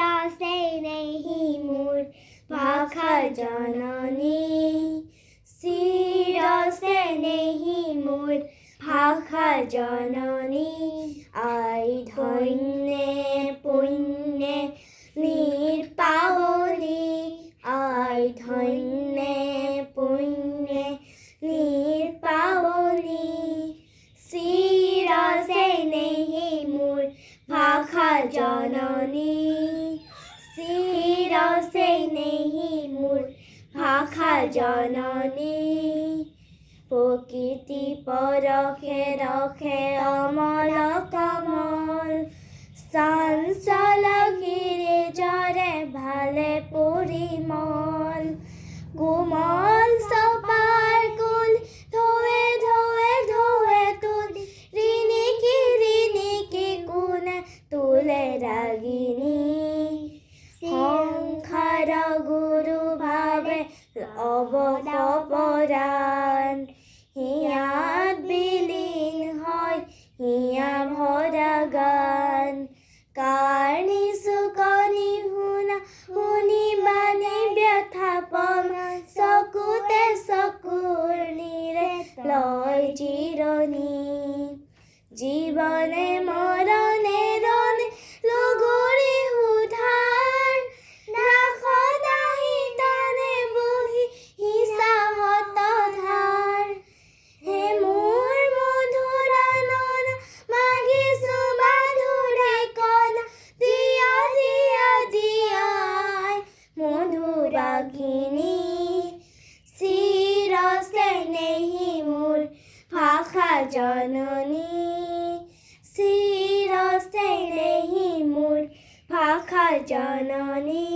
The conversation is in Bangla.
চিরস্নেহী মোর ভাষা জননী চিরস্নেহী মোর ভাষা জননী আই ধন্যে পুণ্যে নির্পাবনী আই ধন্যে পুণ্যে নির্পাবনী চিরস্নেহী মোর ভাষা জননী চিরস্নেহী মোর ভাষা জননী প্রকৃতি পরখে রখে অমল কমল চঞ্চল গিরে জরে ভালে পরিমল কোমল সপার কুল ধোয়ে ধোয়ে ধোয়ে তুল রিনিকি কোনে তুলে রাগিনী সংখার গুরু ভাবে অবপরাণ হিয়াত বিলীন হয় হিয়া ভরা গান কার্নি সুকনি শুনি মানে ব্যথা পমা চকুতে চকুৰ নীৰে লয় জিৰণি জীৱনে মৰণে ৰণ লগৰী উধাৰ নাহি তানে বহি হিচাহত ধাৰ হে মোৰ মধুৰানন মাগিছো মাধুৰে কণা দিয়া দিয়া দিয়াই মধুৰাগিনী চিৰস্নেহী মোৰ ভাষা জননী চিৰস্নেহী মোৰ ভাষা জননী